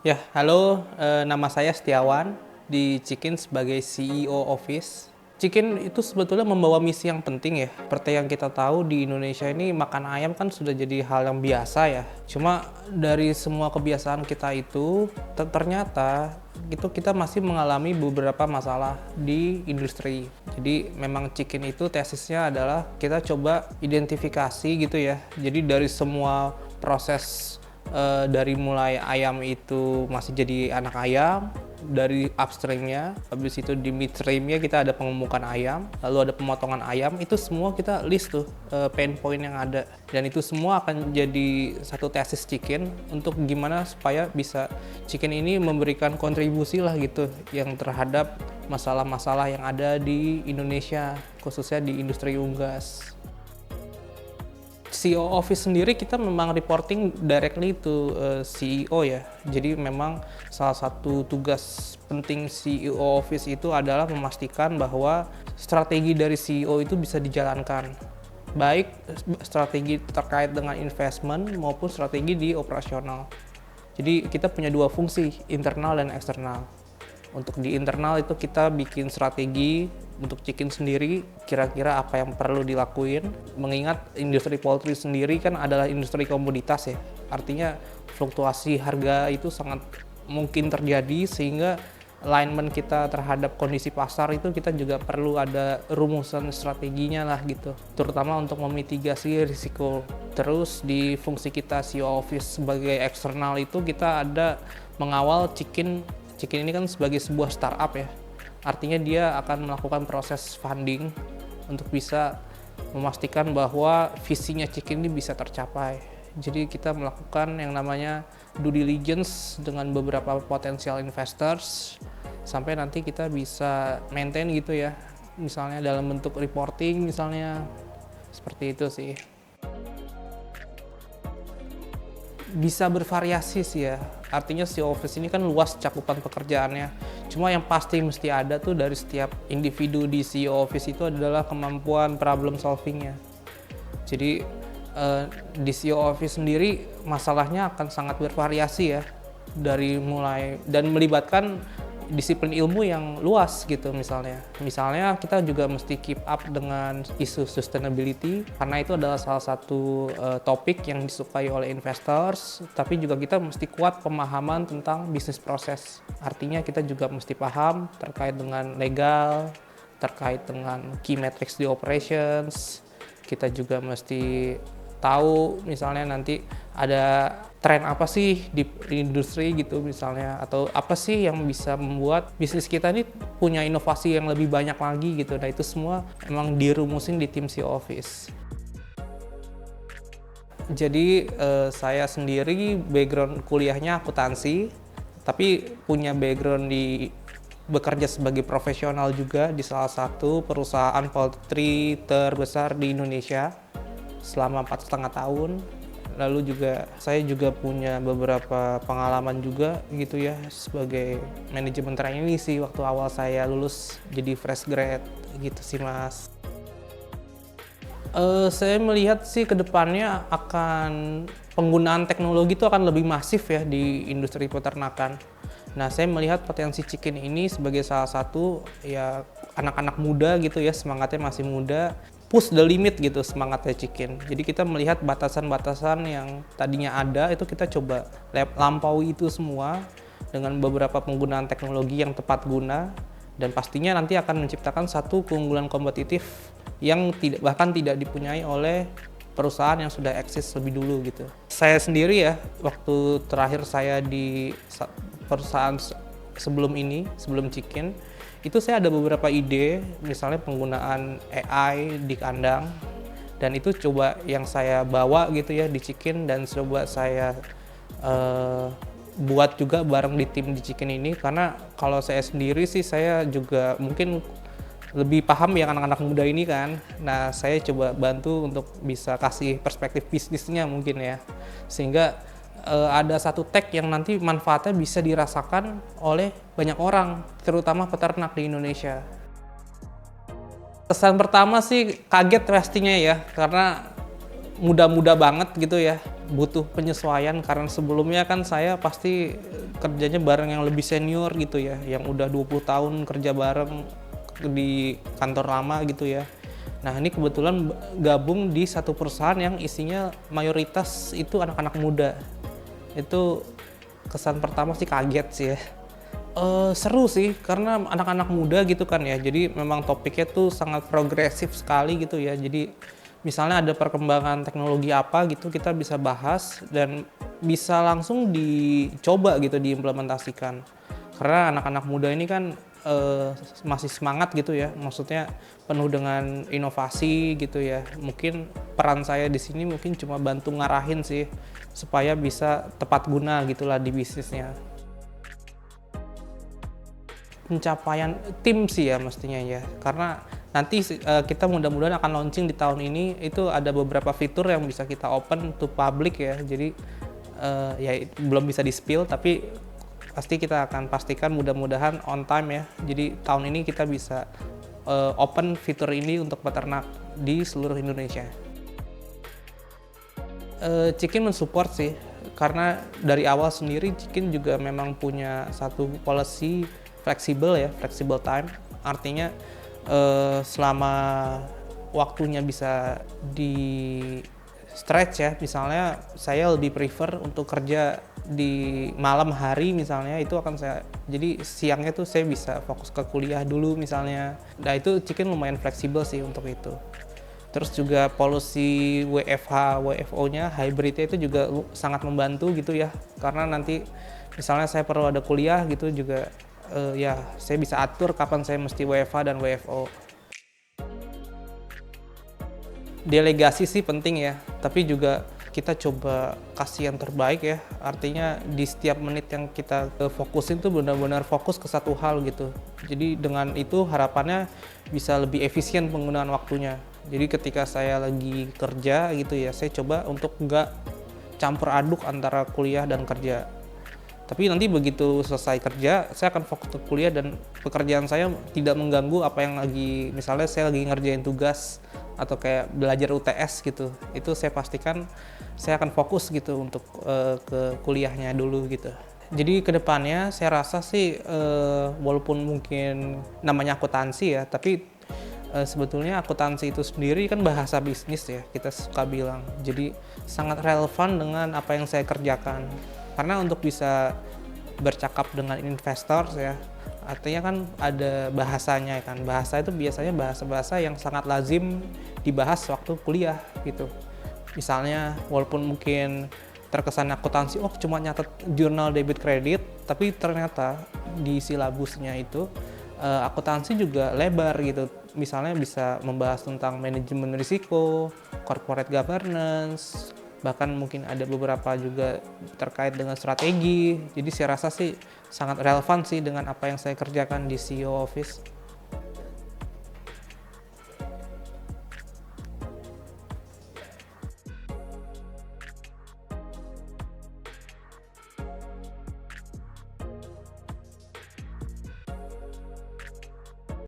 Ya, halo, nama saya Setiawan, di Chikin sebagai CEO Office. Chikin itu sebetulnya membawa misi yang penting ya. Seperti yang kita tahu di Indonesia ini makan ayam kan sudah jadi hal yang biasa ya. Cuma dari semua kebiasaan kita itu, ternyata itu kita masih mengalami beberapa masalah di industri. Jadi memang Chikin itu tesisnya adalah kita coba identifikasi gitu ya. Jadi dari semua proses dari mulai ayam itu masih jadi anak ayam, dari upstreamnya, habis itu di midstreamnya kita ada pengemukan ayam, lalu ada pemotongan ayam, itu semua kita list tuh pain point yang ada, dan itu semua akan jadi satu tesis Chikin untuk gimana supaya bisa Chikin ini memberikan kontribusi lah gitu yang terhadap masalah-masalah yang ada di Indonesia, khususnya di industri unggas. CEO Office sendiri kita memang reporting directly to CEO ya. Jadi memang salah satu tugas penting CEO Office itu adalah memastikan bahwa strategi dari CEO itu bisa dijalankan. Baik strategi terkait dengan investment maupun strategi di operasional. Jadi kita punya dua fungsi, internal dan eksternal. Untuk di internal itu kita bikin strategi untuk Chikin sendiri, kira-kira apa yang perlu dilakuin. Mengingat industri poultry sendiri kan adalah industri komoditas ya. Artinya fluktuasi harga itu sangat mungkin terjadi, sehingga alignment kita terhadap kondisi pasar itu kita juga perlu ada rumusan strateginya lah gitu. Terutama untuk memitigasi risiko. Terus di fungsi kita CEO Office sebagai eksternal itu kita ada mengawal Chikin ini kan sebagai sebuah startup ya, artinya dia akan melakukan proses funding untuk bisa memastikan bahwa visinya Chikin ini bisa tercapai. Jadi kita melakukan yang namanya due diligence dengan beberapa potensial investors sampai nanti kita bisa maintain gitu ya, misalnya dalam bentuk reporting misalnya, seperti itu sih. Bisa bervariasi sih ya, artinya si office ini kan luas cakupan pekerjaannya. Cuma yang pasti mesti ada tuh dari setiap individu di CEO Office itu adalah kemampuan problem solvingnya. Jadi di CEO Office sendiri masalahnya akan sangat bervariasi ya, dari mulai dan melibatkan disiplin ilmu yang luas gitu. Misalnya kita juga mesti keep up dengan isu sustainability, karena itu adalah salah satu topik yang disukai oleh investors, tapi juga kita mesti kuat pemahaman tentang bisnis proses. Artinya kita juga mesti paham terkait dengan legal, terkait dengan key metrics di operations. Kita juga mesti tahu misalnya nanti ada tren apa sih di industri gitu misalnya, atau apa sih yang bisa membuat bisnis kita ini punya inovasi yang lebih banyak lagi gitu. Nah itu semua emang dirumusin di tim CEO Office. Jadi saya sendiri background kuliahnya akuntansi, tapi punya background di bekerja sebagai profesional juga di salah satu perusahaan poultry terbesar di Indonesia selama 4,5 tahun. Lalu juga saya juga punya beberapa pengalaman juga gitu ya sebagai manajemen training sih waktu awal saya lulus jadi fresh grad gitu sih Mas. Saya melihat sih kedepannya akan penggunaan teknologi itu akan lebih masif ya di industri peternakan. Nah, saya melihat potensi Chikin ini sebagai salah satu ya anak-anak muda gitu ya, semangatnya masih muda, push the limit gitu semangatnya Chikin. Jadi kita melihat batasan-batasan yang tadinya ada itu kita coba lampaui itu semua dengan beberapa penggunaan teknologi yang tepat guna, dan pastinya nanti akan menciptakan satu keunggulan kompetitif yang bahkan tidak dipunyai oleh perusahaan yang sudah eksis lebih dulu gitu. Saya sendiri ya, waktu terakhir saya di perusahaan sebelum Chikin, itu saya ada beberapa ide, misalnya penggunaan AI di kandang, dan itu coba yang saya bawa gitu ya di Chikin, dan coba saya buat juga bareng di tim di Chikin ini, karena kalau saya sendiri sih saya juga mungkin lebih paham yang anak-anak muda ini kan. Nah, saya coba bantu untuk bisa kasih perspektif bisnisnya mungkin ya. Sehingga ada satu tech yang nanti manfaatnya bisa dirasakan oleh banyak orang, terutama peternak di Indonesia. Kesan pertama sih kaget pastinya ya, karena muda-muda banget gitu ya, butuh penyesuaian karena sebelumnya kan saya pasti kerjanya bareng yang lebih senior gitu ya, yang udah 20 tahun kerja bareng di kantor lama gitu ya. Nah ini kebetulan gabung di satu perusahaan yang isinya mayoritas itu anak-anak muda. Itu kesan pertama sih kaget sih ya. Seru sih karena anak-anak muda gitu kan ya, jadi memang topiknya tuh sangat progresif sekali gitu ya. Jadi misalnya ada perkembangan teknologi apa gitu kita bisa bahas dan bisa langsung dicoba gitu diimplementasikan. Karena anak-anak muda ini kan masih semangat gitu ya, maksudnya penuh dengan inovasi gitu ya. Mungkin peran saya di sini mungkin cuma bantu ngarahin sih supaya bisa tepat guna gitulah di bisnisnya. Pencapaian tim sih ya mestinya ya, karena nanti kita mudah-mudahan akan launching di tahun ini. Itu ada beberapa fitur yang bisa kita open to public ya, jadi ya belum bisa di spill tapi pasti kita akan pastikan mudah-mudahan on time ya. Jadi tahun ini kita bisa open fitur ini untuk peternak di seluruh Indonesia. Chicken mensupport sih, karena dari awal sendiri Chicken juga memang punya satu policy fleksibel ya, flexible time. Artinya selama waktunya bisa di stretch ya, misalnya saya lebih prefer untuk kerja di malam hari misalnya, itu akan saya, jadi siangnya tuh saya bisa fokus ke kuliah dulu misalnya. Nah itu Chicken lumayan fleksibel sih untuk itu. Terus juga polusi WFH, WFO-nya, hybridnya itu juga sangat membantu gitu ya. Karena nanti misalnya saya perlu ada kuliah gitu juga, ya saya bisa atur kapan saya mesti WFH dan WFO. Delegasi sih penting ya, tapi juga kita coba kasih yang terbaik ya. Artinya di setiap menit yang kita fokusin tuh benar-benar fokus ke satu hal gitu. Jadi dengan itu harapannya bisa lebih efisien penggunaan waktunya. Jadi ketika saya lagi kerja gitu ya, saya coba untuk nggak campur aduk antara kuliah dan kerja. Tapi nanti begitu selesai kerja, saya akan fokus ke kuliah dan pekerjaan saya tidak mengganggu apa yang lagi, misalnya saya lagi ngerjain tugas atau kayak belajar UTS gitu. Itu saya pastikan saya akan fokus gitu untuk ke kuliahnya dulu gitu. Jadi kedepannya saya rasa sih walaupun mungkin namanya akuntansi ya, tapi sebetulnya akuntansi itu sendiri kan bahasa bisnis ya, kita suka bilang. Jadi sangat relevan dengan apa yang saya kerjakan. Karena untuk bisa bercakap dengan investor ya, artinya kan ada bahasanya kan. Bahasa itu biasanya bahasa-bahasa yang sangat lazim dibahas waktu kuliah gitu. Misalnya walaupun mungkin terkesan akuntansi, oh cuma nyatet jurnal debit kredit, tapi ternyata di silabusnya itu akuntansi juga lebar gitu. Misalnya bisa membahas tentang manajemen risiko, corporate governance, bahkan mungkin ada beberapa juga terkait dengan strategi. Jadi saya rasa sih sangat relevan sih dengan apa yang saya kerjakan di CEO Office.